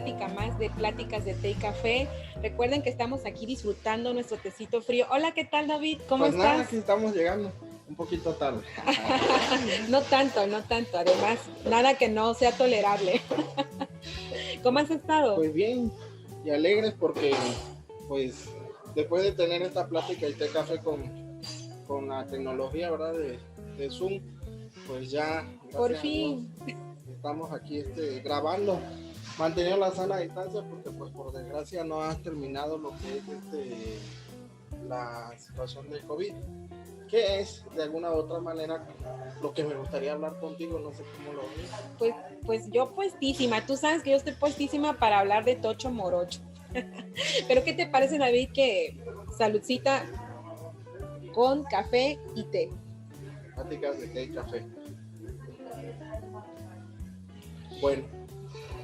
plática más de Pláticas de Té y Café. Recuerden que estamos aquí disfrutando nuestro tecito frío. Hola, ¿qué tal, David? ¿Cómo Pues estás? nada, aquí estamos llegando, un poquito tarde. No tanto, no tanto. Además, nada que no sea tolerable. ¿Cómo has estado? Pues bien, y alegres porque, pues, después de tener esta plática y té café con la tecnología, ¿verdad? De Zoom, pues ya, Por gracias a Dios, fin. estamos aquí grabando, manteniendo la sana distancia porque, pues, por desgracia no ha terminado lo que es la situación del COVID, que es, de alguna u otra manera, lo que me gustaría hablar contigo, no sé cómo lo ves. Pues yo puestísima. Tú sabes que yo estoy puestísima para hablar de Tocho Morocho. Pero ¿qué te parece, David, que saludcita con café y té? Pláticas de té y café. Bueno,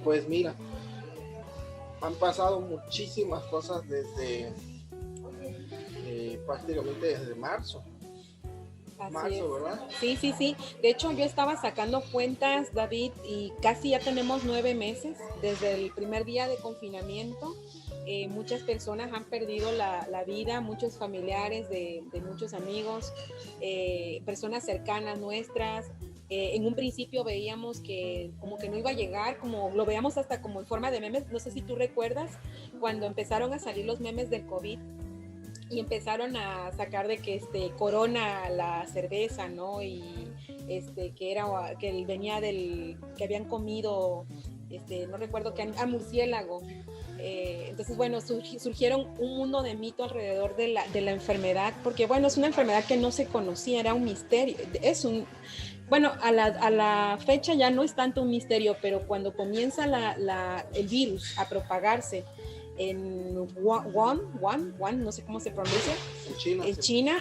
pues mira, han pasado muchísimas cosas desde prácticamente desde marzo. Así es. ¿Verdad? Sí. De hecho, yo estaba sacando cuentas, David, y casi ya tenemos 9 meses desde el primer día de confinamiento. Muchas personas han perdido la vida, muchos familiares de muchos amigos, personas cercanas nuestras. En un principio veíamos que como que no iba a llegar, como lo veíamos hasta como en forma de memes. No sé si tú recuerdas cuando empezaron a salir los memes del COVID y empezaron a sacar de que Corona la cerveza, ¿no? Y que venía que habían comido no recuerdo qué, murciélago. Entonces, bueno, surgieron un mundo de mito alrededor de la enfermedad, porque, bueno, es una enfermedad que no se conocía, era un misterio. Bueno, a la fecha ya no es tanto un misterio, pero cuando comienza el virus a propagarse en Wuhan, no sé cómo se pronuncia, en China,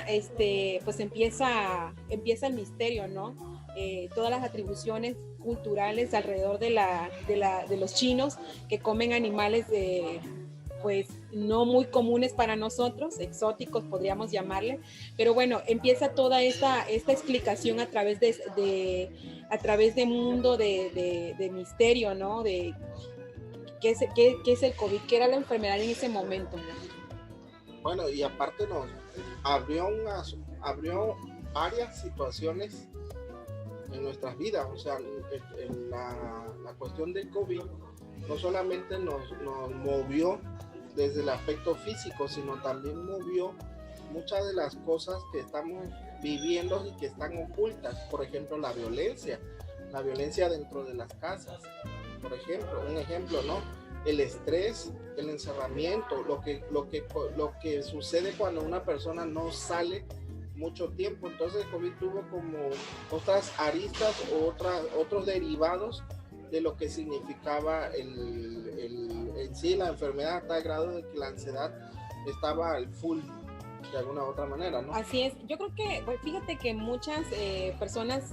pues empieza el misterio, ¿no? Todas las atribuciones culturales alrededor de los chinos que comen animales pues no muy comunes para nosotros, exóticos podríamos llamarle, pero bueno, empieza toda esta explicación a través de un mundo de misterio, ¿no? De qué es el COVID, qué era la enfermedad en ese momento. Bueno, y aparte nos abrió varias situaciones en nuestras vidas, o sea, en la cuestión del COVID no solamente nos movió desde el aspecto físico, sino también movió muchas de las cosas que estamos viviendo y que están ocultas. Por ejemplo, la violencia dentro de las casas, por ejemplo, un ejemplo, ¿no? El estrés, el encerramiento, lo que sucede cuando una persona no sale mucho tiempo. Entonces el COVID tuvo como otras aristas o otros derivados de lo que significaba en sí la enfermedad, a tal grado de que la ansiedad estaba al full de alguna u otra manera, ¿no? Así es. Yo creo que, pues, fíjate que muchas personas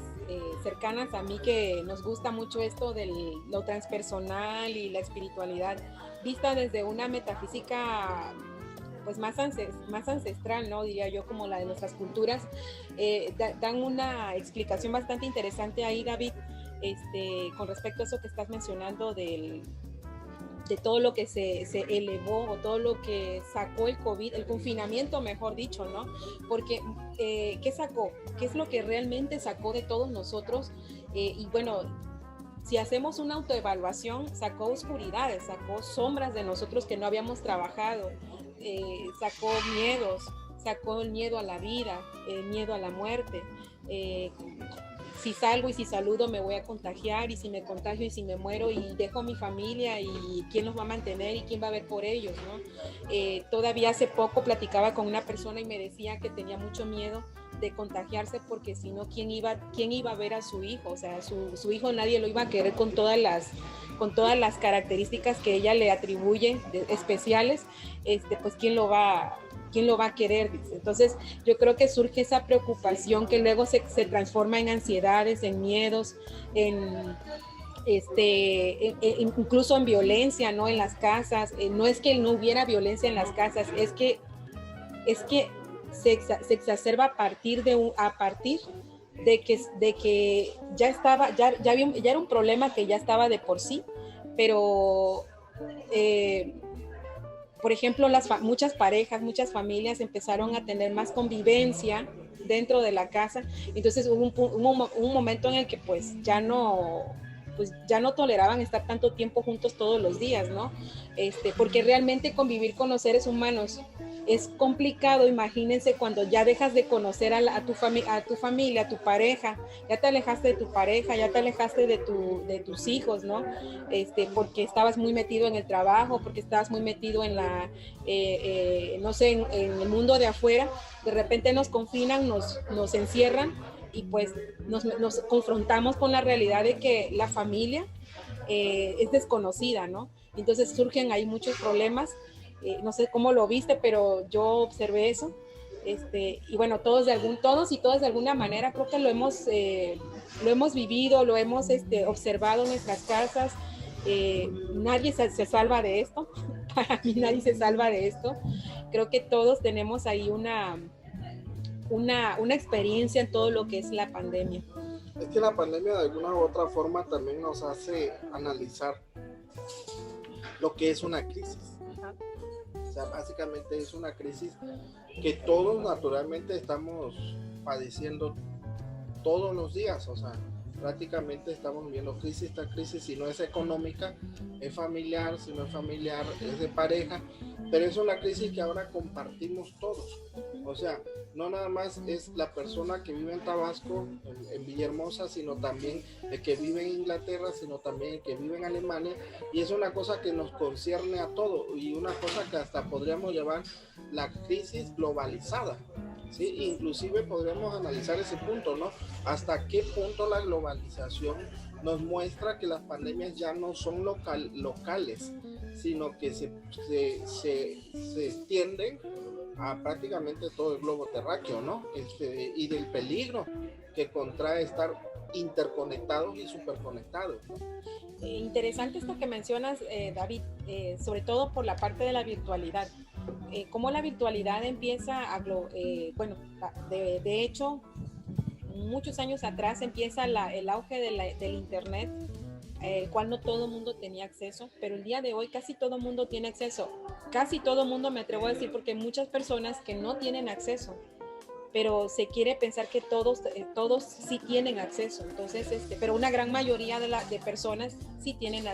cercanas a mí que nos gusta mucho esto de lo transpersonal y la espiritualidad, vista desde una metafísica pues más ancestral, ¿no? Diría yo, como la de nuestras culturas, dan una explicación bastante interesante ahí, David, con respecto a eso que estás mencionando de todo lo que se elevó o todo lo que sacó el COVID, el confinamiento, mejor dicho, ¿no? Porque, ¿qué sacó? ¿Qué es lo que realmente sacó de todos nosotros? Y bueno, si hacemos una autoevaluación, sacó oscuridades, sacó sombras de nosotros que no habíamos trabajado, sacó miedos, sacó el miedo a la vida, el miedo a la muerte. Si salgo y si saludo me voy a contagiar, y si me contagio y si me muero y dejo a mi familia, y quién los va a mantener y quién va a ver por ellos, ¿no? Todavía hace poco platicaba con una persona y me decía que tenía mucho miedo de contagiarse porque si no, ¿quién iba a ver a su hijo? O sea, su hijo nadie lo iba a querer con todas las características que ella le atribuye especiales, pues ¿quién lo va a querer? Dice. Entonces yo creo que surge esa preocupación que luego se transforma en ansiedades, en miedos, incluso en violencia, ¿no? En las casas. No es que no hubiera violencia en las casas, es que se exacerba a partir de que ya era un problema que ya estaba de por sí, pero por ejemplo, muchas parejas, muchas familias empezaron a tener más convivencia dentro de la casa. Entonces hubo un momento en el que pues ya no toleraban estar tanto tiempo juntos todos los días, ¿no? Porque realmente convivir con los seres humanos es complicado. Imagínense cuando ya dejas de conocer a tu familia, a tu pareja, ya te alejaste de tu pareja, ya te alejaste de tus hijos, ¿no? Porque estabas muy metido en el trabajo, porque estabas muy metido en no sé, en el mundo de afuera. De repente nos confinan, nos encierran y pues nos confrontamos con la realidad de que la familia es desconocida, ¿no? Entonces surgen ahí muchos problemas. No sé cómo lo viste, pero yo observé eso. Y bueno, todos y todas de alguna manera creo que lo hemos vivido, lo hemos observado en nuestras casas. Nadie se salva de esto. Para mí nadie se salva de esto. Creo que todos tenemos ahí una experiencia en todo lo que es la pandemia. Es que la pandemia de alguna u otra forma también nos hace analizar lo que es una crisis. O sea, básicamente es una crisis que todos naturalmente estamos padeciendo todos los días. O sea, prácticamente estamos viviendo crisis tras crisis. Si no es económica, es familiar; si no es familiar, es de pareja. Pero es una crisis que ahora compartimos todos. O sea, no nada más es la persona que vive en Tabasco, en Villahermosa, sino también el que vive en Inglaterra, sino también el que vive en Alemania. Y es una cosa que nos concierne a todos, y una cosa que hasta podríamos llamar la crisis globalizada. Sí, inclusive podríamos analizar ese punto, ¿no? Hasta qué punto la globalización nos muestra que las pandemias ya no son locales, sino que se extienden a prácticamente todo el globo terráqueo, ¿no? Y del peligro que contrae estar interconectados y superconectados, ¿no? Interesante esto que mencionas, David, sobre todo por la parte de la virtualidad. Cómo la virtualidad empieza de hecho, muchos años atrás empieza el auge del internet, el cual no todo el mundo tenía acceso, pero el día de hoy casi todo el mundo tiene acceso. Casi todo el mundo, me atrevo a decir, porque hay muchas personas que no tienen acceso, pero se quiere pensar que todos sí tienen acceso. Entonces, pero una gran mayoría de personas sí tienen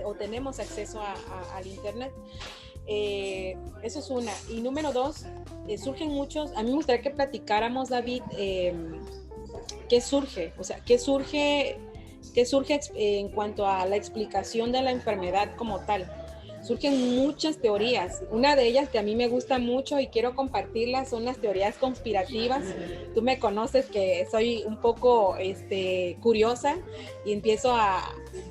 o tenemos acceso al internet. Eso es una. Y número dos, surgen muchos. A mí me gustaría que platicáramos, David, qué surge, o sea, qué surge en cuanto a la explicación de la enfermedad como tal. Surgen muchas teorías. Una de ellas que a mí me gusta mucho y quiero compartirlas son las teorías conspirativas. Tú me conoces que soy un poco curiosa y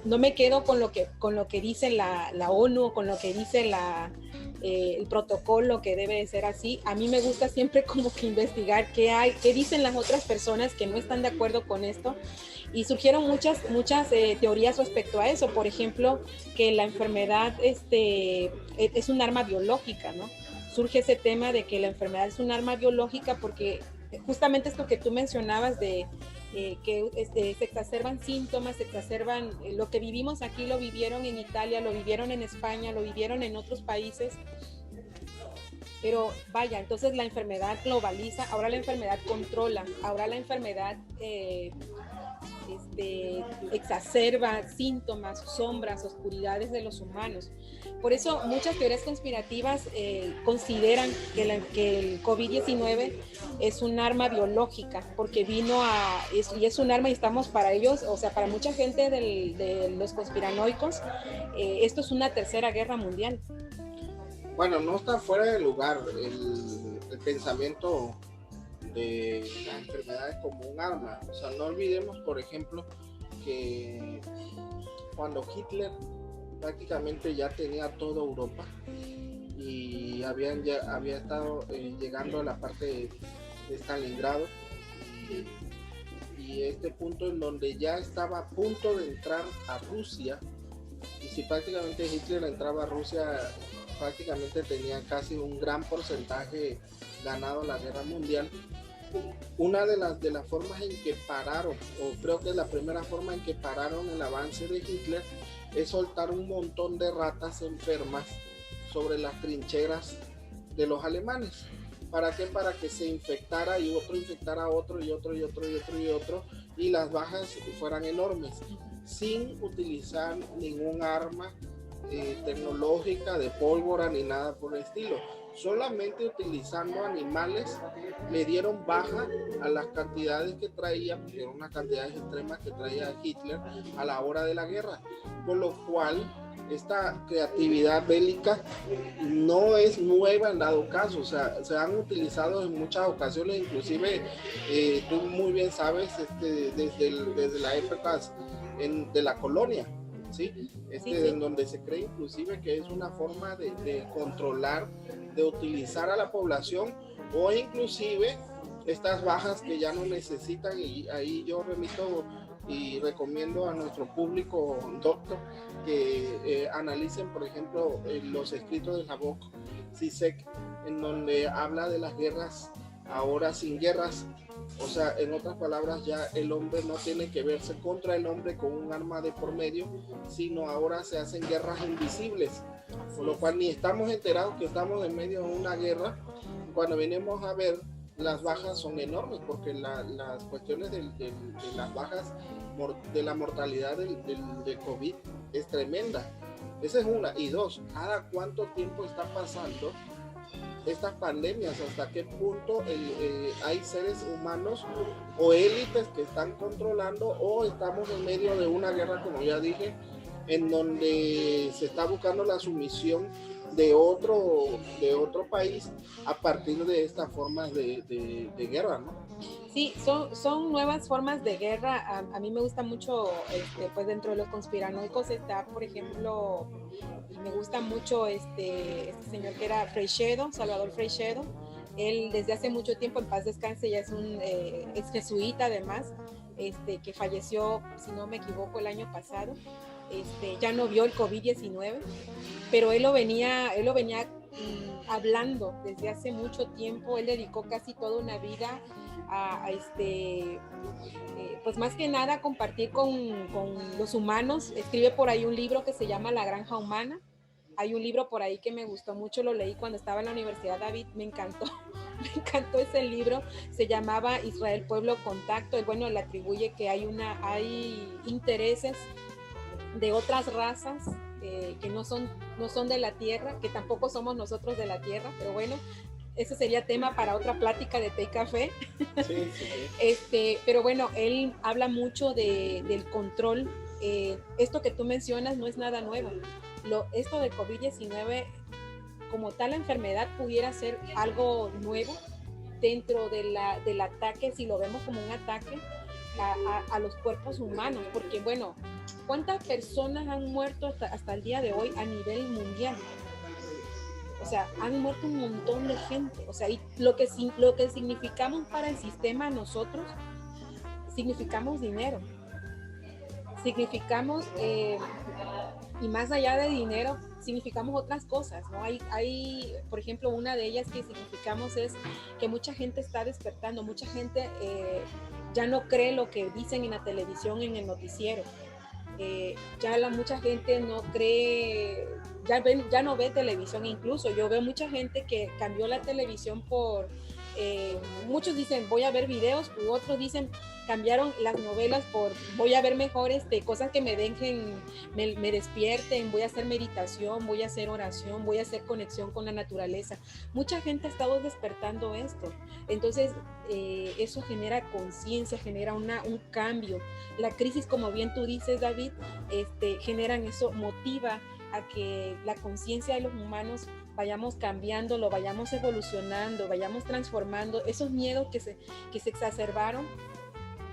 no me quedo con lo que dice la ONU, con lo que dice el protocolo, que debe de ser así. A mí me gusta siempre como que investigar qué dicen las otras personas que no están de acuerdo con esto. Y surgieron muchas teorías respecto a eso. Por ejemplo, que la enfermedad es un arma biológica, ¿no? Surge ese tema de que la enfermedad es un arma biológica porque justamente esto que tú mencionabas de que se exacerban síntomas, se exacerban lo que vivimos aquí, lo vivieron en Italia, lo vivieron en España, lo vivieron en otros países. Pero vaya, entonces la enfermedad globaliza, ahora la enfermedad controla, ahora la enfermedad exacerba síntomas, sombras, oscuridades de los humanos. Por eso muchas teorías conspirativas consideran que el COVID-19 es un arma biológica, porque y es un arma y estamos para ellos, o sea, para mucha gente de los conspiranoicos, esto es una tercera guerra mundial. Bueno, no está fuera de lugar el pensamiento de las enfermedades como un arma. O sea, no olvidemos, por ejemplo, que cuando Hitler prácticamente ya tenía toda Europa y había estado llegando a la parte de Stalingrado, y este punto en donde ya estaba a punto de entrar a Rusia, y si prácticamente Hitler entraba a Rusia, prácticamente tenía casi un gran porcentaje ganado la guerra mundial. Una de las formas en que pararon, o creo que la primera forma en que pararon el avance de Hitler, es soltar un montón de ratas enfermas sobre las trincheras de los alemanes. ¿Para qué? Para que se infectara y otro infectara a otro y otro y otro y otro y otro, y las bajas fueran enormes, sin utilizar ningún arma tecnológica de pólvora ni nada por el estilo. Solamente utilizando animales le dieron baja a las cantidades que traía, porque eran unas cantidades extremas que traía Hitler a la hora de la guerra, por lo cual esta creatividad bélica no es nueva en dado caso, o sea, se han utilizado en muchas ocasiones, inclusive tú muy bien sabes, desde la época de la colonia, ¿sí? Sí. En donde se cree inclusive que es una forma de controlar, de utilizar a la población, o inclusive estas bajas que ya no necesitan, y ahí yo remito y recomiendo a nuestro público doctor que analicen, por ejemplo, los escritos de Havok Sisek, en donde habla de las guerras ahora sin guerras. O sea, en otras palabras, ya el hombre no tiene que verse contra el hombre con un arma de por medio, sino ahora se hacen guerras invisibles, por lo cual ni estamos enterados que estamos en medio de una guerra. Cuando venimos a ver, las bajas son enormes, porque las cuestiones de las bajas, de la mortalidad del COVID es tremenda. Esa es una. Y dos, ¿cada cuánto tiempo está pasando estas pandemias? ¿Hasta qué punto hay seres humanos o élites que están controlando, o estamos en medio de una guerra, como ya dije, en donde se está buscando la sumisión de otro país a partir de estas formas de guerra, ¿no? Sí, son nuevas formas de guerra. A mí me gusta mucho, pues dentro de los conspiranoicos está, por ejemplo, y me gusta mucho este señor que era Freixedo, Salvador Freixedo. Él desde hace mucho tiempo, en paz descanse, ya es es jesuita además, que falleció, si no me equivoco, el año pasado. Ya no vio el COVID-19, pero él lo venía hablando desde hace mucho tiempo. Él dedicó casi toda una vida pues más que nada compartir con los humanos. Escribe por ahí un libro que se llama La Granja Humana. Hay un libro por ahí que me gustó mucho, lo leí cuando estaba en la Universidad David, me encantó, me encantó ese libro. Se llamaba Israel Pueblo Contacto. Y bueno, le atribuye que hay intereses de otras razas que no son de la tierra, que tampoco somos nosotros de la tierra, pero bueno, ese sería tema para otra plática de té y café. Sí, sí. Pero bueno, él habla mucho del control. Esto que tú mencionas no es nada nuevo. Esto del COVID-19, como tal, la enfermedad pudiera ser algo nuevo dentro del ataque, si lo vemos como un ataque a los cuerpos humanos, porque bueno, ¿cuántas personas han muerto hasta el día de hoy a nivel mundial? O sea, han muerto un montón de gente. O sea, y lo que significamos para el sistema nosotros, significamos dinero. Significamos, y más allá de dinero, significamos otras cosas, ¿no? Hay, por ejemplo, una de ellas que significamos es que mucha gente está despertando, mucha gente ya no cree lo que dicen en la televisión, en el noticiero. Mucha gente no cree, ya no ve televisión. Incluso yo veo mucha gente que cambió la televisión por, muchos dicen voy a ver videos, u otros dicen cambiaron las novelas por voy a ver mejor cosas que me dejen, me despierten, voy a hacer meditación, voy a hacer oración, voy a hacer conexión con la naturaleza. Mucha gente ha estado despertando esto. Entonces eso genera conciencia, genera un cambio. La crisis, como bien tú dices, David, generan eso, motiva a que la conciencia de los humanos vayamos cambiando, lo vayamos evolucionando, vayamos transformando esos miedos que se exacerbaron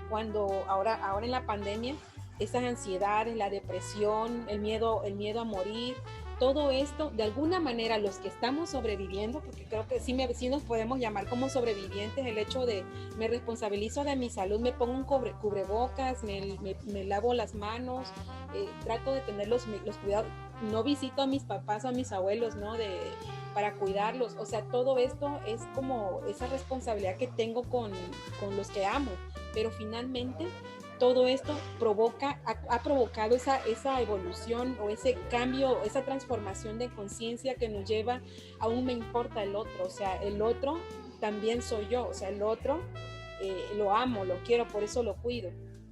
cuando ahora en la pandemia, esas ansiedades, la depresión, el miedo a morir, todo esto, de alguna manera, los que estamos sobreviviendo, porque creo que sí nos podemos llamar como sobrevivientes, el hecho de me responsabilizo de mi salud, me pongo un cubrebocas, me lavo las manos, trato de tener los cuidados, no visito a mis papás o a mis abuelos, ¿no? Para cuidarlos. O sea, todo esto es como esa responsabilidad que tengo con los que amo, pero finalmente todo esto ha provocado esa evolución o ese cambio, esa transformación de conciencia que nos lleva a un me importa el otro, o sea, el otro también soy yo, o sea, el otro lo amo, lo quiero, por eso lo cuido.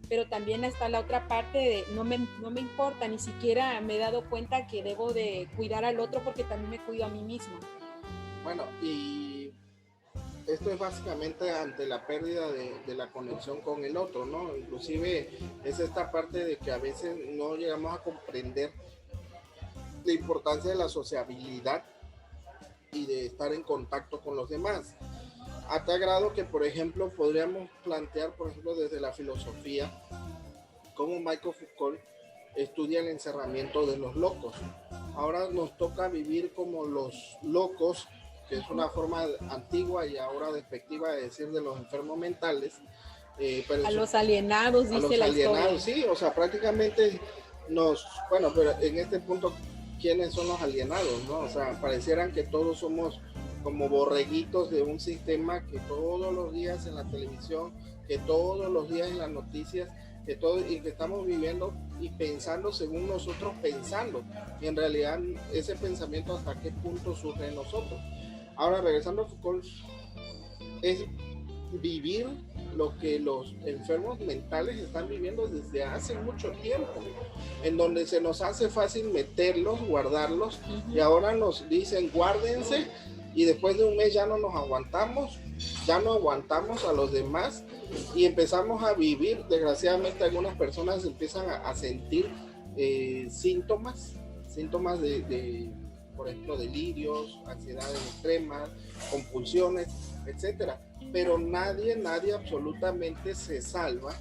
Pero también está la otra parte de no me importa, ni siquiera me he dado cuenta que debo de cuidar al otro porque también me cuido a mí mismo. Bueno, y esto es básicamente ante la pérdida de la conexión con el otro, ¿no? Inclusive es esta parte de que a veces no llegamos a comprender la importancia de la sociabilidad y de estar en contacto con los demás. A tal grado que, por ejemplo, podríamos plantear, por ejemplo, desde la filosofía, cómo Michael Foucault estudia el encerramiento de los locos. Ahora nos toca vivir como los locos, que es una forma antigua y ahora despectiva de decir de los enfermos mentales. Pero a los alienados, dice la historia. Sí, o sea, prácticamente pero en este punto, ¿quiénes son los alienados, no? O sea, parecieran que todos somos como borreguitos de un sistema que todos los días en la televisión, que todos los días en las noticias, y que estamos viviendo y pensando según nosotros pensando, y en realidad ese pensamiento hasta qué punto surge en nosotros. Ahora, regresando a Foucault, es vivir lo que los enfermos mentales están viviendo desde hace mucho tiempo, en donde se nos hace fácil meterlos, guardarlos, y ahora nos dicen guárdense, y después de un mes ya no nos aguantamos, ya no aguantamos a los demás y empezamos a vivir. Desgraciadamente algunas personas empiezan a sentir síntomas de, por ejemplo, delirios, ansiedades extremas, compulsiones, etcétera. Pero nadie absolutamente se salva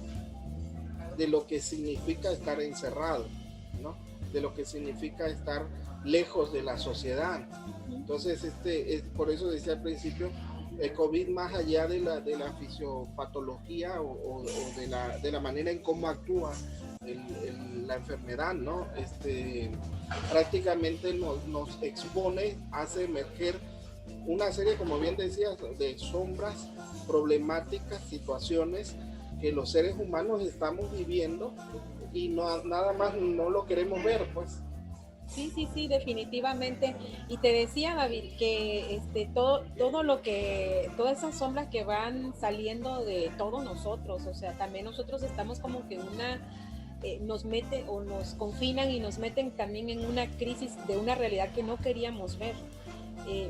de lo que significa estar encerrado, ¿no? De lo que significa estar lejos de la sociedad. Entonces, por eso decía al principio, el COVID, más allá de la fisiopatología o de la manera en cómo actúa la enfermedad, ¿no? Prácticamente nos expone, hace emerger una serie, como bien decías, de sombras, problemáticas, situaciones que los seres humanos estamos viviendo y nada más no lo queremos ver, pues. Sí, definitivamente. Y te decía, David, que todas esas sombras que van saliendo de todos nosotros, o sea, también nosotros estamos como que nos mete o nos confinan y nos meten también en una crisis de una realidad que no queríamos ver.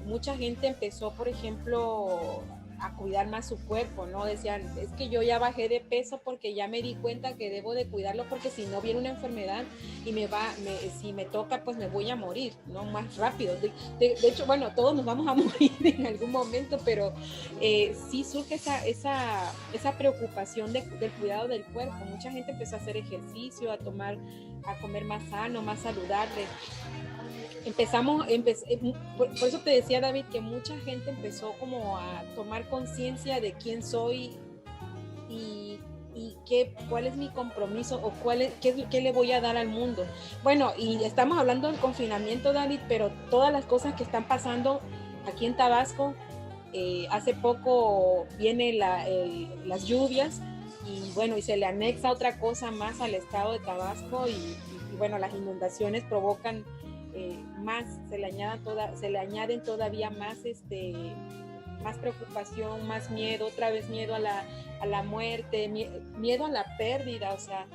Mucha gente empezó, por ejemplo, a cuidar más su cuerpo, ¿no? Decían, es que yo ya bajé de peso porque ya me di cuenta que debo de cuidarlo porque si no viene una enfermedad y si me toca, pues me voy a morir, ¿no? Más rápido. De hecho, bueno, todos nos vamos a morir en algún momento, pero sí surge esa preocupación del cuidado del cuerpo. Mucha gente empezó a hacer ejercicio, a comer más sano, más saludable. Por eso te decía, David, que mucha gente empezó como a tomar conciencia de quién soy y cuál es mi compromiso o qué le voy a dar al mundo. Bueno, y estamos hablando del confinamiento, David, pero todas las cosas que están pasando aquí en Tabasco, hace poco vienen las lluvias y bueno, y se le anexa otra cosa más al estado de Tabasco y bueno, las inundaciones provocan más, se le añaden todavía más más preocupación, más miedo, otra vez miedo a la muerte, miedo a la pérdida. O sea,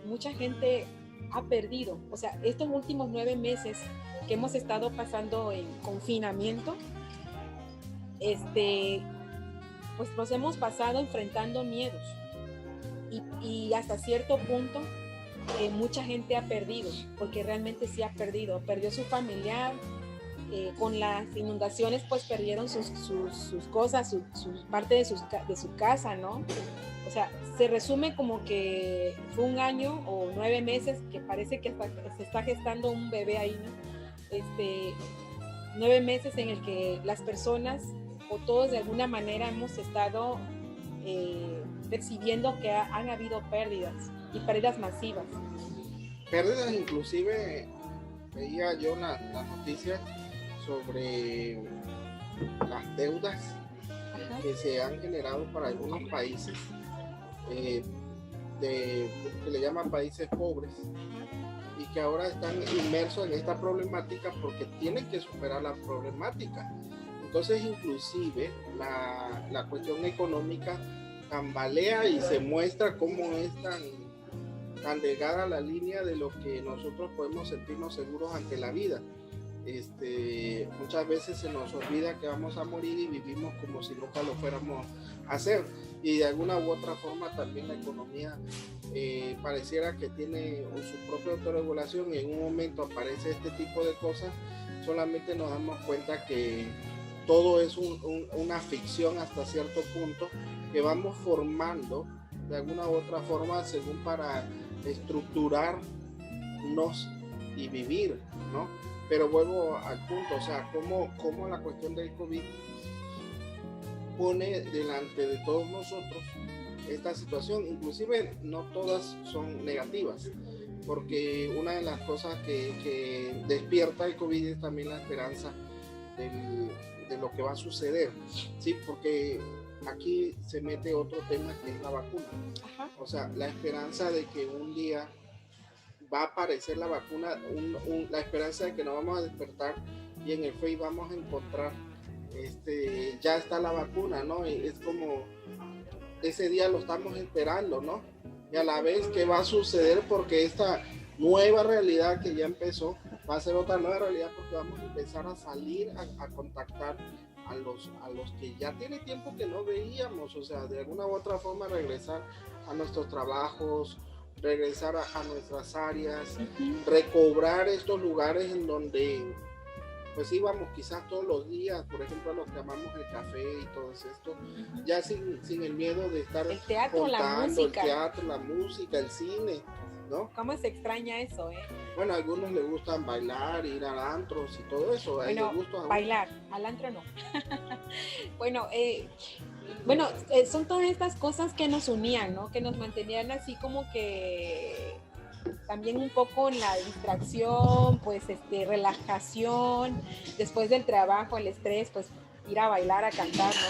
mucha gente ha perdido, o sea, estos últimos 9 meses que hemos estado pasando en confinamiento, pues los hemos pasado enfrentando miedos y hasta cierto punto mucha gente ha perdido, porque realmente sí ha perdió su familiar, con las inundaciones pues perdieron sus cosas, su parte de su casa, ¿no? O sea, se resume como que fue un año o 9 meses que parece que se está gestando un bebé ahí, ¿no? 9 meses en el que las personas o todos de alguna manera hemos estado percibiendo que han habido pérdidas y pérdidas masivas. Pérdidas, inclusive veía yo las noticias sobre las deudas que se han generado para algunos países que le llaman países pobres, y que ahora están inmersos en esta problemática porque tienen que superar la problemática. Entonces, inclusive, la cuestión económica tambalea y se muestra cómo es tan delgada la línea de lo que nosotros podemos sentirnos seguros ante la vida. Muchas veces se nos olvida que vamos a morir y vivimos como si nunca lo fuéramos a hacer, y de alguna u otra forma también la economía pareciera que tiene su propia autorregulación, y en un momento aparece este tipo de cosas, solamente nos damos cuenta que todo es una ficción hasta cierto punto, que vamos formando de alguna u otra forma según para estructurarnos y vivir, ¿no? Pero vuelvo al punto, o sea, cómo la cuestión del COVID pone delante de todos nosotros esta situación. Inclusive no todas son negativas, porque una de las cosas que despierta el COVID es también la esperanza de lo que va a suceder, ¿sí? Porque aquí se mete otro tema, que es la vacuna. Ajá. O sea, la esperanza de que un día va a aparecer la vacuna, la esperanza de que nos vamos a despertar y en el Facebook vamos a encontrar ya está la vacuna, ¿no? Y es como ese día lo estamos esperando, ¿no? Y a la vez, ¿qué va a suceder? Porque esta nueva realidad que ya empezó va a ser otra nueva realidad, porque vamos a empezar a salir a contactar a los que ya tiene tiempo que no veíamos, o sea, de alguna u otra forma regresar a nuestros trabajos, regresar a nuestras áreas, recobrar estos lugares en donde pues íbamos quizás todos los días, por ejemplo, a lo que llamamos el café y todo esto, ya sin el miedo de estar el teatro, contando, la música. El teatro, la música, el cine, ¿no? ¿Cómo se extraña eso, Bueno, a algunos les gustan bailar, ir a antros y todo eso. Bueno, les gusta bailar, al antro no. Bueno, son todas estas cosas que nos unían, ¿no? Que nos mantenían así como que también un poco en la distracción, pues relajación, después del trabajo, el estrés, pues ir a bailar, a cantar, ¿no?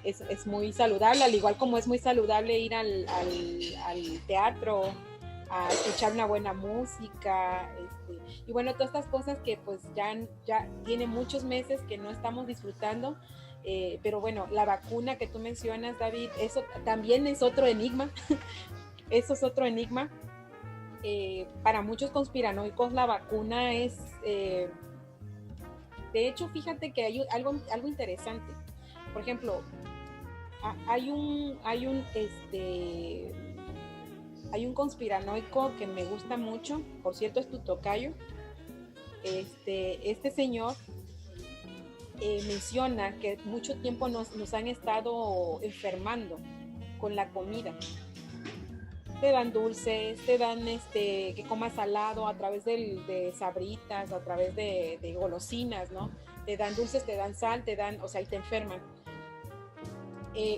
Es muy saludable, al igual como es muy saludable ir al teatro, a escuchar una buena música, y bueno, todas estas cosas que pues ya tiene muchos meses que no estamos disfrutando, pero bueno, la vacuna que tú mencionas, David, eso también es otro enigma. Eso es otro enigma. Para muchos conspiranoicos la vacuna es, de hecho, fíjate que hay algo interesante. Por ejemplo, hay un conspiranoico que me gusta mucho, por cierto es tu tocayo. Este señor menciona que mucho tiempo nos han estado enfermando con la comida. Te dan dulces, te dan que comas salado a través de sabritas, a través de golosinas, ¿no? Te dan dulces, te dan sal, o sea, y te enferman.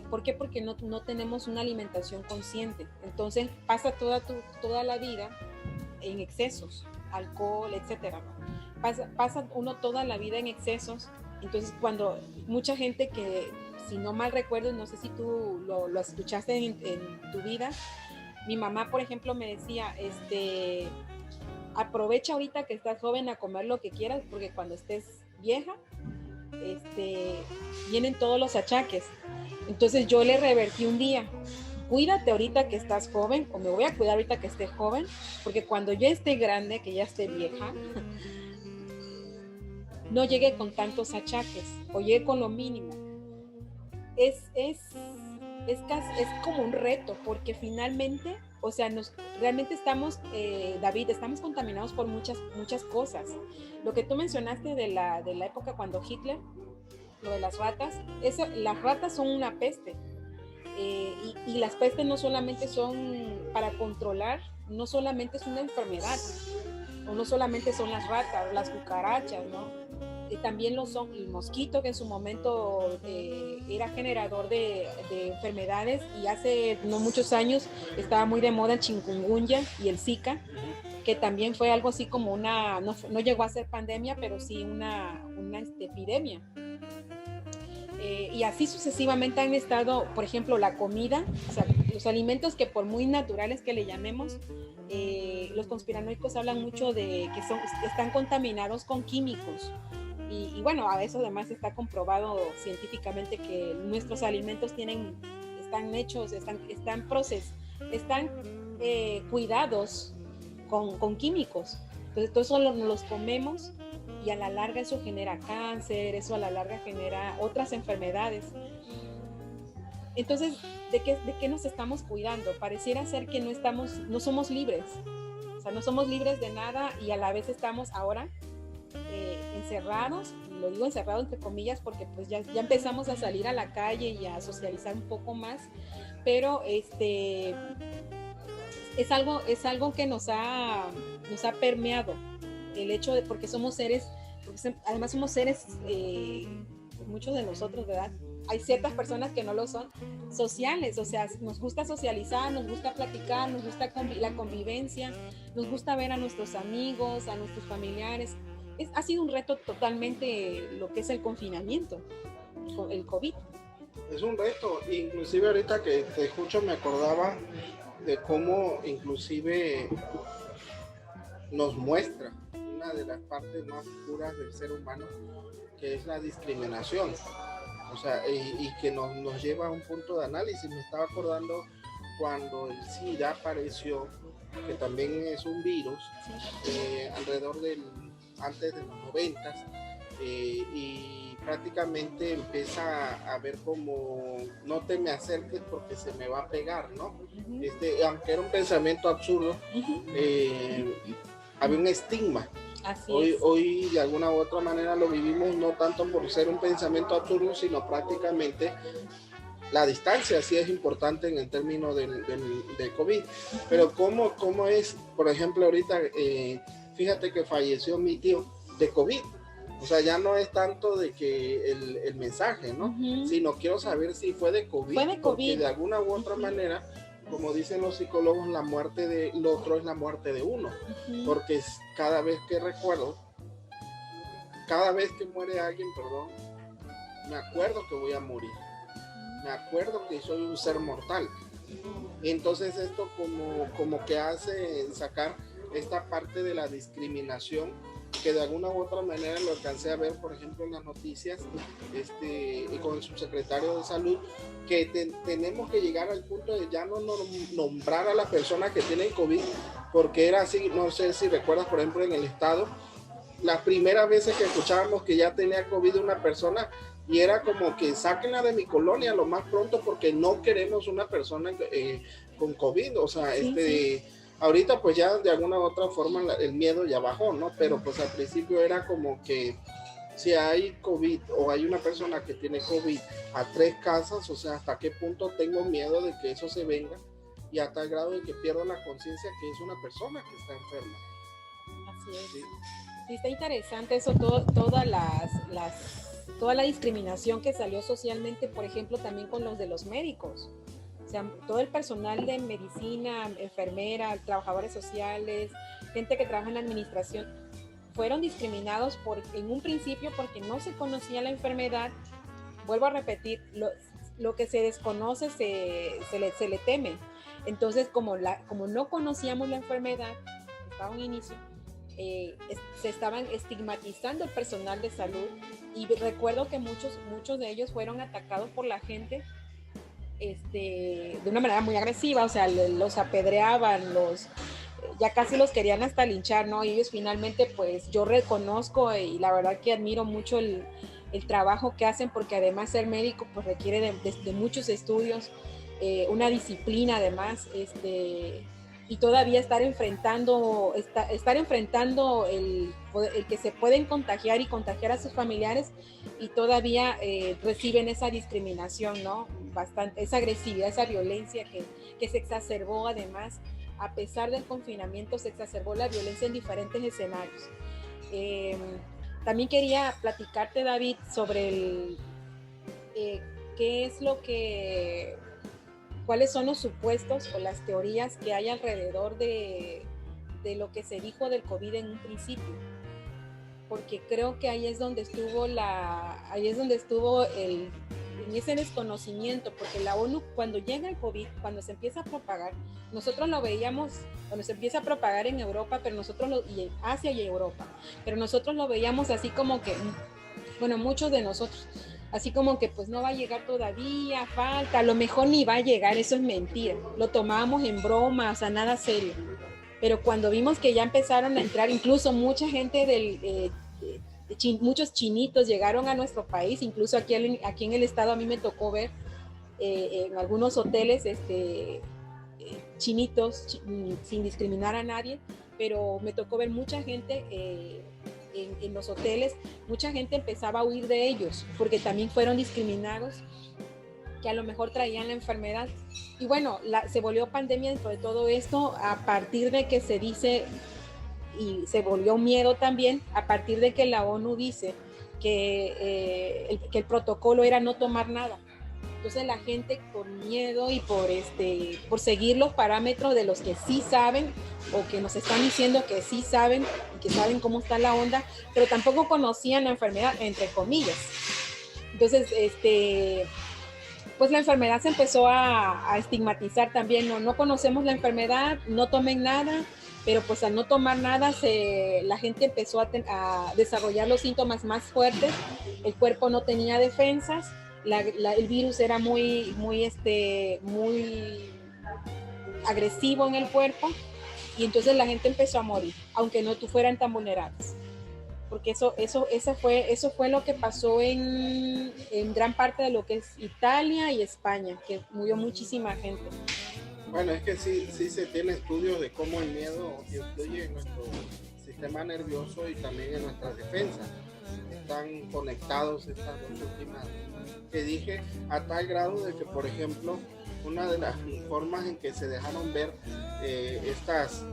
¿Por qué? Porque no tenemos una alimentación consciente. Entonces pasa toda la vida en excesos, alcohol, etcétera, ¿no? Pasa uno toda la vida en excesos. Entonces cuando mucha gente que, si no mal recuerdo, no sé si tú lo escuchaste en tu vida, mi mamá, por ejemplo, me decía, aprovecha ahorita que estás joven a comer lo que quieras, porque cuando estés vieja, vienen todos los achaques. Entonces yo le revertí un día, cuídate ahorita que estás joven, o me voy a cuidar ahorita que esté joven, porque cuando yo esté grande, que ya esté vieja, no llegue con tantos achaques, o llegue con lo mínimo. Es como un reto, porque finalmente, o sea, realmente estamos, David, estamos contaminados por muchas cosas. Lo que tú mencionaste de la época cuando Hitler, lo de las ratas, las ratas son una peste, y las pestes no solamente son para controlar, no solamente es una enfermedad, o no solamente son las ratas, las cucarachas, ¿no? También lo son el mosquito, que en su momento era generador de enfermedades, y hace no muchos años estaba muy de moda el chikungunya y el Zika, que también fue algo así como no llegó a ser pandemia, pero sí una epidemia. Y así sucesivamente han estado, por ejemplo, la comida, o sea, los alimentos que por muy naturales que le llamemos, los conspiranoicos hablan mucho de que están contaminados con químicos. Y bueno, a eso además está comprobado científicamente que nuestros alimentos están hechos, están cuidados con químicos. Entonces, todo eso los comemos y a la larga eso genera cáncer, eso a la larga genera otras enfermedades. Entonces, ¿de qué nos estamos cuidando? Pareciera ser que no somos libres. O sea, no somos libres de nada y a la vez estamos ahora encerrados, lo digo encerrado entre comillas porque pues ya empezamos a salir a la calle y a socializar un poco más, pero es algo que nos ha permeado el hecho de, porque además somos seres, muchos de nosotros, ¿verdad? Hay ciertas personas que no lo son, sociales, o sea, nos gusta socializar, nos gusta platicar, nos gusta la convivencia, nos gusta ver a nuestros amigos, a nuestros familiares. Ha sido un reto totalmente lo que es el confinamiento, el COVID. Es un reto, inclusive ahorita que te escucho me acordaba de cómo inclusive nos muestra una de las partes más puras del ser humano, que es la discriminación. O sea, y que nos lleva a un punto de análisis. Me estaba acordando cuando el SIDA apareció, que también es un virus, alrededor antes de los 90, y prácticamente empieza a ver como no te me acerques porque se me va a pegar, ¿no? Uh-huh. Aunque era un pensamiento absurdo, había un estigma. Hoy de alguna u otra manera lo vivimos no tanto por ser un pensamiento absurdo, sino prácticamente la distancia sí es importante en el término del COVID. Pero ¿cómo es? Por ejemplo, ahorita fíjate que falleció mi tío de COVID. O sea, ya no es tanto de que el mensaje, ¿no? Uh-huh. Sino quiero saber si fue de COVID. Fue de COVID. Porque de alguna u otra manera, como dicen los psicólogos, la muerte del otro es la muerte de uno. Uh-huh. Porque cada vez que muere alguien, me acuerdo que voy a morir. Me acuerdo que soy un ser mortal. Entonces esto como que hace sacar esta parte de la discriminación, que de alguna u otra manera lo alcancé a ver, por ejemplo, en las noticias, con el subsecretario de Salud, que tenemos que llegar al punto de ya no nombrar a las personas que tienen COVID, porque era así, no sé si recuerdas, por ejemplo, en el estado, las primeras veces que escuchábamos que ya tenía COVID una persona, y era como que sáquenla de mi colonia lo más pronto porque no queremos una persona con COVID, o sea, sí. Ahorita pues ya de alguna u otra forma el miedo ya bajó, ¿no? Pero pues al principio era como que si hay COVID o hay una persona que tiene COVID a 3 casas, o sea, hasta qué punto tengo miedo de que eso se venga y a tal grado de que pierdo la conciencia que es una persona que está enferma. Así es. Sí, está interesante eso, toda la discriminación que salió socialmente, por ejemplo, también con los de los médicos. O sea, todo el personal de medicina, enfermeras, trabajadores sociales, gente que trabaja en la administración, fueron discriminados en un principio porque no se conocía la enfermedad. Vuelvo a repetir, lo que se desconoce se le teme. Entonces, como no conocíamos la enfermedad, estaba un inicio, se estaban estigmatizando el personal de salud, y recuerdo que muchos de ellos fueron atacados por la gente de una manera muy agresiva, o sea, los apedreaban, ya casi los querían hasta linchar, ¿no? Y ellos finalmente, pues yo reconozco y la verdad que admiro mucho el trabajo que hacen, porque además ser médico pues requiere de muchos estudios, una disciplina además, y todavía estar enfrentando el que se pueden contagiar y contagiar a sus familiares, y todavía reciben esa discriminación, ¿no? Bastante, esa agresividad, esa violencia que se exacerbó además, a pesar del confinamiento, se exacerbó la violencia en diferentes escenarios. También quería platicarte, David, sobre cuáles son los supuestos o las teorías que hay alrededor de lo que se dijo del COVID en un principio, porque creo que ahí es donde estuvo ese desconocimiento, porque la ONU, cuando llega el COVID, cuando se empieza a propagar, nosotros lo veíamos, cuando se empieza a propagar en Europa, pero nosotros y en Asia y Europa, pero nosotros lo veíamos así como que, bueno, muchos de nosotros, así como que pues no va a llegar todavía, falta, a lo mejor ni va a llegar, eso es mentira, lo tomábamos en broma, o sea, nada serio. Pero cuando vimos que ya empezaron a entrar, incluso mucha gente muchos chinitos llegaron a nuestro país, incluso aquí en el estado a mí me tocó ver en algunos hoteles chinitos, sin discriminar a nadie, pero me tocó ver mucha gente en los hoteles, mucha gente empezaba a huir de ellos porque también fueron discriminados, que a lo mejor traían la enfermedad. Y bueno, se volvió pandemia dentro de todo esto a partir de que se dice, y se volvió miedo también, a partir de que la ONU dice que el protocolo era no tomar nada. Entonces la gente por miedo y por seguir los parámetros de los que sí saben o que nos están diciendo que sí saben y que saben cómo está la onda, pero tampoco conocían la enfermedad, entre comillas. Entonces, pues la enfermedad se empezó a estigmatizar también, no conocemos la enfermedad, no tomen nada, pero pues al no tomar nada la gente empezó a desarrollar los síntomas más fuertes, el cuerpo no tenía defensas, el virus era muy agresivo en el cuerpo y entonces la gente empezó a morir, aunque no fueran tan vulnerables. Porque eso fue lo que pasó en gran parte de lo que es Italia y España, que murió muchísima gente. Bueno, es que sí se tiene estudios de cómo el miedo influye en nuestro sistema nervioso y también en nuestras defensas. Están conectados estas dos últimas que dije, a tal grado de que, por ejemplo, una de las formas en que se dejaron ver estos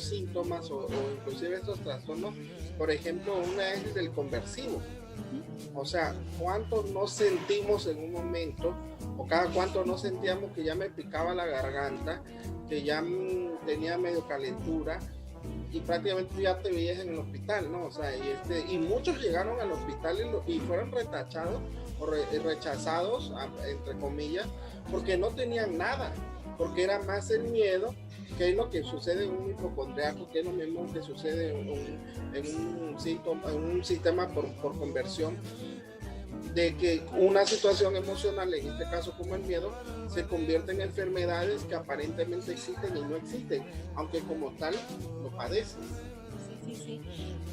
síntomas o inclusive estos trastornos, por ejemplo, una es del conversivo. O sea, ¿cuánto nos sentimos en un momento o cada cuánto nos sentíamos que ya me picaba la garganta, que ya tenía medio calentura y prácticamente ya te veías en el hospital, ¿no? O sea, y muchos llegaron al hospital y fueron retachados o rechazados, entre comillas, porque no tenían nada, porque era más el miedo, que es lo que sucede en un hipocondriaco, que es lo mismo que sucede en un sistema por conversión, de que una situación emocional, en este caso como el miedo, se convierte en enfermedades que aparentemente existen y no existen, aunque como tal lo padecen. Sí.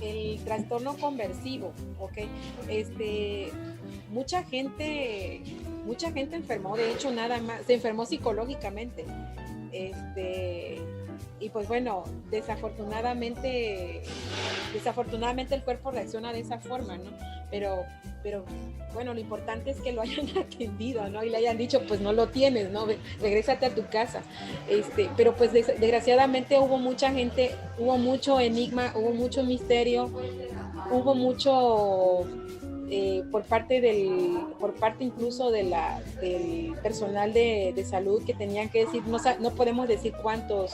El trastorno conversivo, ¿ok? Mucha gente enfermó, de hecho nada más, se enfermó psicológicamente. Y pues bueno, desafortunadamente el cuerpo reacciona de esa forma, ¿no? Pero bueno, lo importante es que lo hayan atendido, ¿no? Y le hayan dicho, pues no lo tienes, ¿no? Regrésate a tu casa. Pero pues desgraciadamente hubo mucha gente, hubo mucho enigma, hubo mucho misterio, hubo mucho por parte incluso del personal de salud que tenían que decir, no podemos decir cuántos,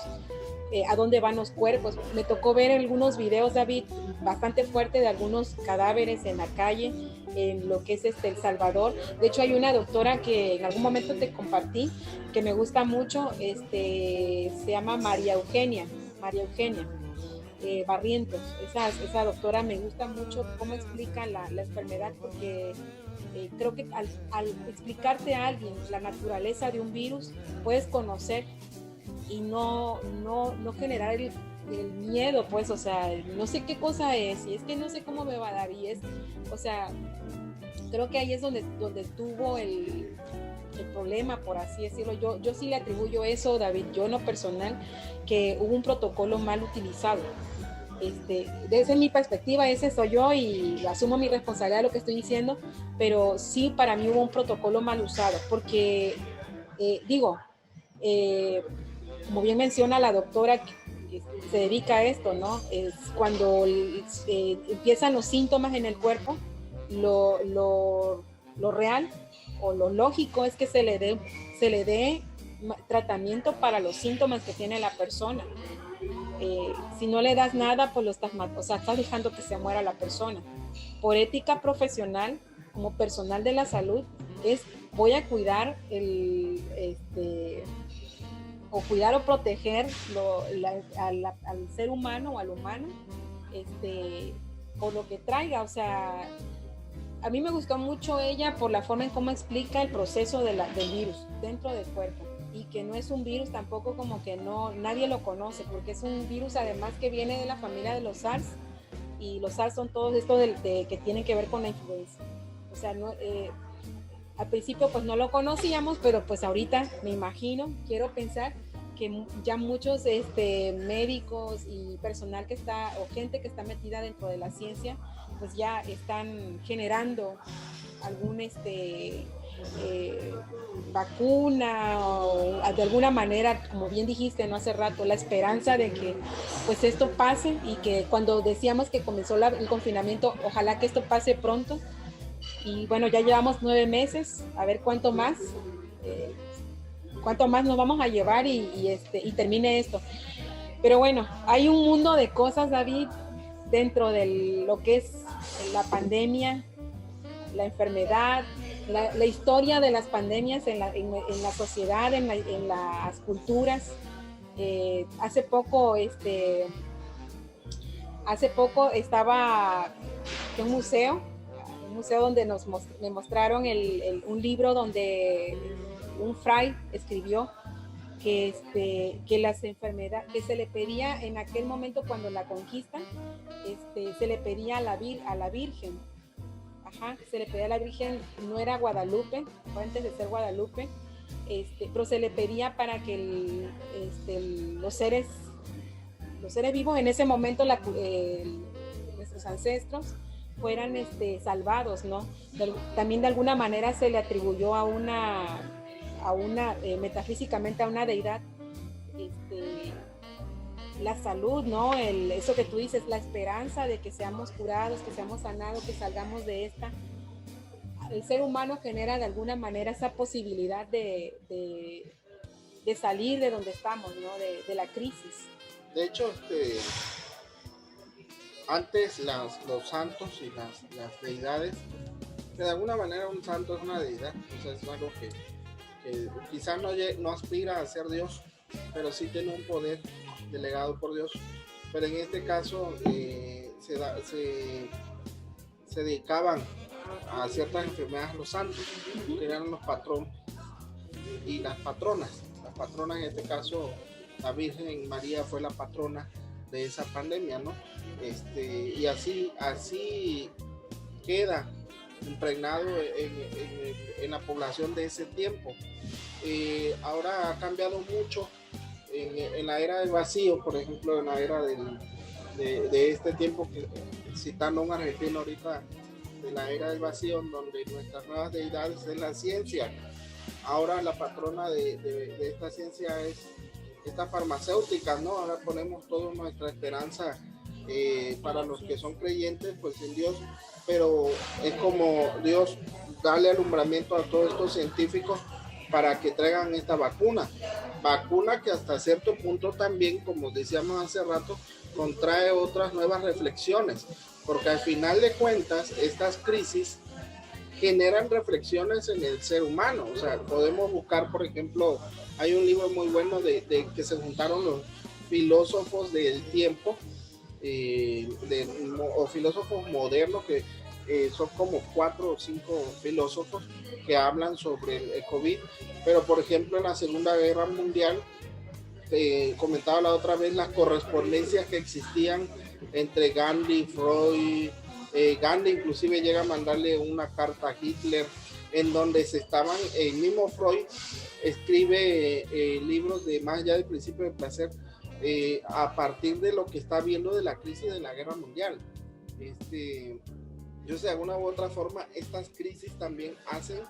a dónde van los cuerpos. Me tocó ver algunos videos, David, bastante fuerte de algunos cadáveres en la calle, en lo que es El Salvador. De hecho, hay una doctora que en algún momento te compartí, que me gusta mucho, se llama María Eugenia Barrientos. Esa doctora me gusta mucho cómo explica la enfermedad, porque creo que al explicarte a alguien la naturaleza de un virus, puedes conocer y no generar el miedo, pues, o sea, no sé qué cosa es, y es que no sé cómo me va a dar, o sea, creo que ahí es donde tuvo el problema, por así decirlo. Yo sí le atribuyo eso, David, yo en lo personal, que hubo un protocolo mal utilizado. Desde mi perspectiva, ese soy yo y asumo mi responsabilidad de lo que estoy diciendo, pero sí, para mí hubo un protocolo mal usado, porque como bien menciona la doctora que se dedica a esto, ¿no? Es cuando empiezan los síntomas en el cuerpo, lo real o lo lógico es que se le dé tratamiento para los síntomas que tiene la persona. Si no le das nada, pues estás dejando que se muera la persona. Por ética profesional, como personal de la salud, es voy a cuidar o cuidar o proteger al ser humano o al humano, por lo que traiga. O sea, a mí me gustó mucho ella por la forma en cómo explica el proceso del virus dentro del cuerpo, y que no es un virus tampoco como que nadie lo conoce, porque es un virus además que viene de la familia de los SARS, y los SARS son todos estos que tienen que ver con la influenza. O sea, al principio pues no lo conocíamos, pero pues ahorita me imagino, quiero pensar que ya muchos médicos y personal o gente que está metida dentro de la ciencia, pues ya están generando algún vacuna, o de alguna manera, como bien dijiste, ¿no? Hace rato, la esperanza de que pues esto pase, y que cuando decíamos que comenzó el confinamiento, ojalá que esto pase pronto. Y bueno, ya llevamos 9 meses, a ver cuánto más nos vamos a llevar y termine esto. Pero bueno, hay un mundo de cosas, David, dentro de lo que es la pandemia, la enfermedad, la historia de las pandemias en la sociedad, en las culturas. Hace poco estaba en un museo donde me mostraron un libro donde un fray escribió que las enfermedades, que se le pedía en aquel momento cuando la conquistan, se le pedía a la Virgen. Se le pedía a la Virgen, no era Guadalupe, fue antes de ser Guadalupe, pero se le pedía para que los seres vivos en ese momento, nuestros ancestros, fueran salvados, ¿no? También de alguna manera se le atribuyó a una metafísicamente a una deidad, la salud, ¿no? Eso que tú dices, la esperanza de que seamos curados, que seamos sanados, que salgamos de esta. El ser humano genera de alguna manera esa posibilidad de salir de donde estamos, ¿no? De la crisis. De hecho, antes los santos y las deidades, de alguna manera un santo es una deidad, o sea, es algo que quizás no aspira a ser Dios, pero sí tiene un poder delegado por Dios. Pero en este caso se dedicaban a ciertas enfermedades los santos, que eran los patronos y las patronas. Las patronas, en este caso, la Virgen María fue la patrona de esa pandemia, ¿no? Y así queda impregnado en la población de ese tiempo. Ahora ha cambiado mucho en la era del vacío, por ejemplo, en la era de este tiempo, que citando a un argentino ahorita, de la era del vacío, en donde nuestras nuevas deidades es la ciencia. Ahora la patrona de esta ciencia es esta farmacéutica, ¿no? Ahora ponemos toda nuestra esperanza para los que son creyentes, pues en Dios, pero es como Dios darle alumbramiento a todos estos científicos para que traigan esta vacuna que hasta cierto punto también, como decíamos hace rato, contrae otras nuevas reflexiones, porque al final de cuentas estas crisis generan reflexiones en el ser humano. O sea, podemos buscar, por ejemplo, hay un libro muy bueno de que se juntaron los filósofos del tiempo, o filósofos modernos, que son como 4 o 5 filósofos que hablan sobre el COVID. Pero por ejemplo, en la Segunda Guerra Mundial, comentaba la otra vez las correspondencias que existían entre Gandhi, Freud. Gandhi inclusive llega a mandarle una carta a Hitler, en donde el mismo Freud escribe libros de Más allá del principio del placer, a partir de lo que está viendo de la crisis de la guerra mundial. Yo sé, de alguna u otra forma, estas crisis también hacen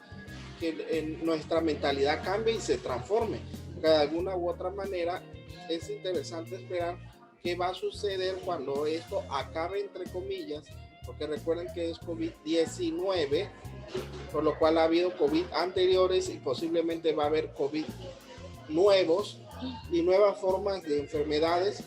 que nuestra mentalidad cambie y se transforme. De alguna u otra manera, es interesante esperar qué va a suceder cuando esto acabe, entre comillas, porque recuerden que es COVID-19, por lo cual ha habido COVID anteriores y posiblemente va a haber COVID nuevos y nuevas formas de enfermedades.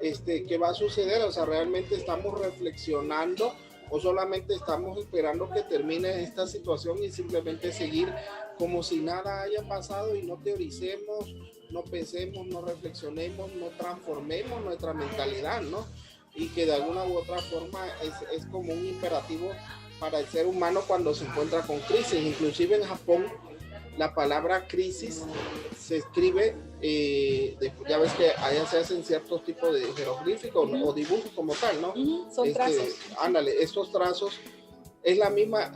¿Qué va a suceder? O sea, realmente estamos reflexionando o solamente estamos esperando que termine esta situación y simplemente seguir como si nada haya pasado y no teoricemos, no pensemos, no reflexionemos, no transformemos nuestra mentalidad, ¿no? Y que de alguna u otra forma es como un imperativo para el ser humano cuando se encuentra con crisis. Inclusive en Japón la palabra crisis se escribe, ya ves que allá se hacen ciertos tipos de jeroglíficos o dibujos como tal, ¿no? Son trazos. Ándale, estos trazos es la misma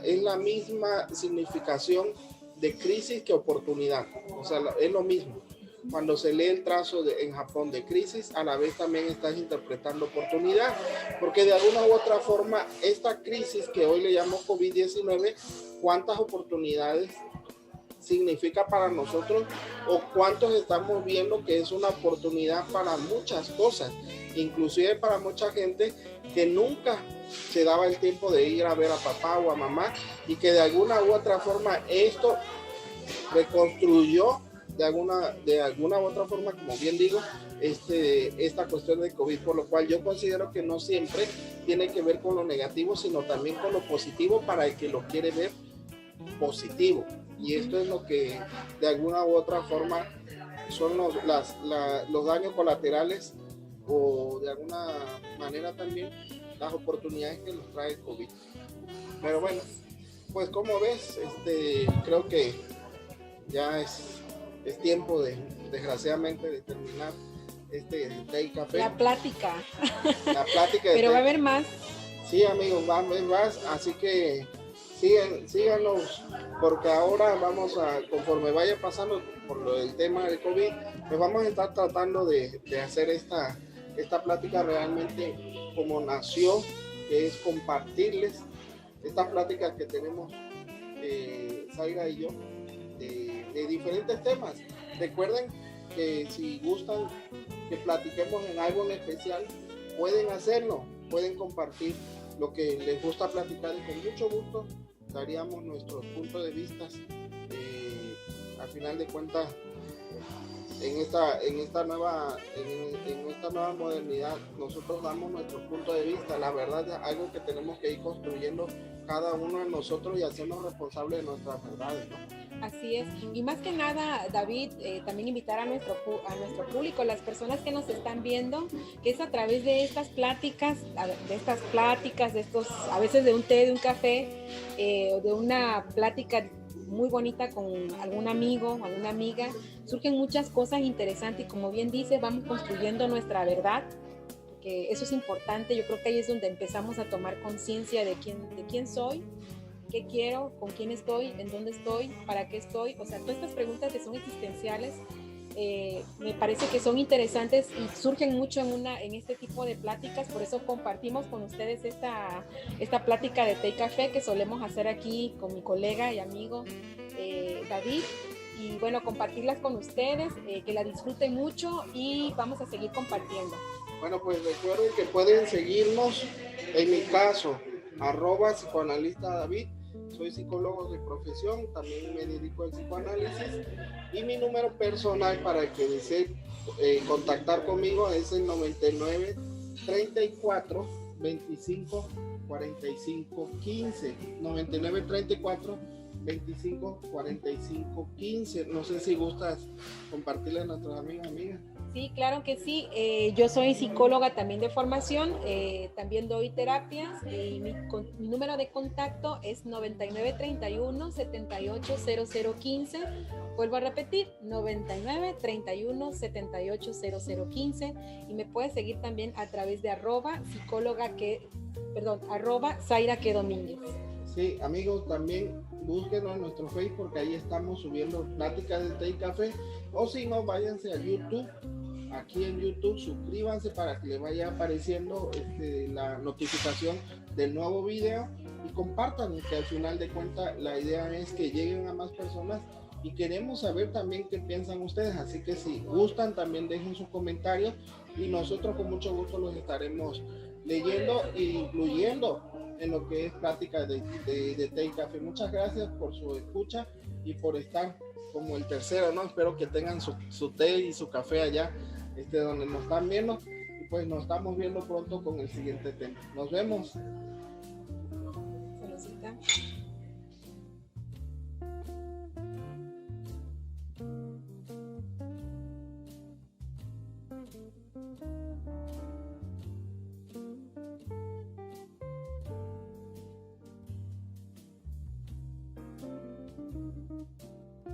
significación de crisis que oportunidad, o sea, es lo mismo. Cuando se lee el trazo en Japón de crisis, a la vez también estás interpretando oportunidad, porque de alguna u otra forma, esta crisis que hoy le llamo COVID-19, ¿cuántas oportunidades significa para nosotros o cuántos estamos viendo que es una oportunidad para muchas cosas, inclusive para mucha gente que nunca se daba el tiempo de ir a ver a papá o a mamá y que de alguna u otra forma esto reconstruyó de alguna u otra forma, como bien digo, esta cuestión de COVID, por lo cual yo considero que no siempre tiene que ver con lo negativo, sino también con lo positivo para el que lo quiere ver positivo. Y esto es lo que de alguna u otra forma son los daños colaterales o de alguna manera también las oportunidades que nos trae el COVID. Pero bueno, pues como ves, creo que ya es tiempo desgraciadamente de terminar té y café. La plática. La plática de Pero té. va a haber más. Sí, amigos, va a haber más, así que síganos, porque ahora vamos conforme vaya pasando por el tema del COVID, pues vamos a estar tratando de hacer esta plática realmente como nació, que es compartirles estas pláticas que tenemos Zaira y yo, de diferentes temas. Recuerden que si gustan que platiquemos en algo en especial, pueden hacerlo, pueden compartir lo que les gusta platicar y con mucho gusto daríamos nuestros puntos de vista. Al final de cuentas, en esta nueva modernidad, nosotros damos nuestros puntos de vista. La verdad es algo que tenemos que ir construyendo cada uno de nosotros y hacernos responsables de nuestras verdades, ¿no? Así es, y más que nada, David, también invitar a nuestro público, las personas que nos están viendo, que es a través de estas pláticas, de estos, a veces de un té, de un café, o de una plática muy bonita con algún amigo o alguna amiga, surgen muchas cosas interesantes y como bien dice, vamos construyendo nuestra verdad, porque eso es importante. Yo creo que ahí es donde empezamos a tomar conciencia de quién soy, qué quiero, con quién estoy, en dónde estoy, para qué estoy. O sea, todas estas preguntas que son existenciales me parece que son interesantes y surgen mucho en este tipo de pláticas. Por eso compartimos con ustedes esta plática de té y café que solemos hacer aquí con mi colega y amigo David. Y bueno, compartirlas con ustedes, que la disfruten mucho y vamos a seguir compartiendo. Bueno, pues recuerden que pueden seguirnos, en mi caso, @psicoanalista David. Soy psicólogo de profesión, también me dedico al psicoanálisis y mi número personal para el que desee contactar conmigo es el 99 34 25 45 15 99 34 25 45 15. No sé si gustas compartirle a nuestros amigos y amigas. Sí, claro que sí. Yo soy psicóloga también de formación, también doy terapias y mi número de contacto es 9931 780015. Vuelvo a repetir, 9931 780015 y me puedes seguir también a través de @Zaira que Domínguez. Sí, amigos, también búsquenos en nuestro Facebook porque ahí estamos subiendo pláticas de té y café, o si no, váyanse a YouTube. Aquí en YouTube suscríbanse para que les vaya apareciendo la notificación del nuevo video y compartan, que al final de cuentas la idea es que lleguen a más personas y queremos saber también qué piensan ustedes, así que si gustan también dejen sus comentarios y nosotros con mucho gusto los estaremos leyendo e incluyendo en lo que es plática de té y café. Muchas gracias por su escucha y por estar como el tercero, ¿no? Espero que tengan su té y su café allá donde nos están viendo y pues nos estamos viendo pronto con el siguiente tema. Nos vemos. vida.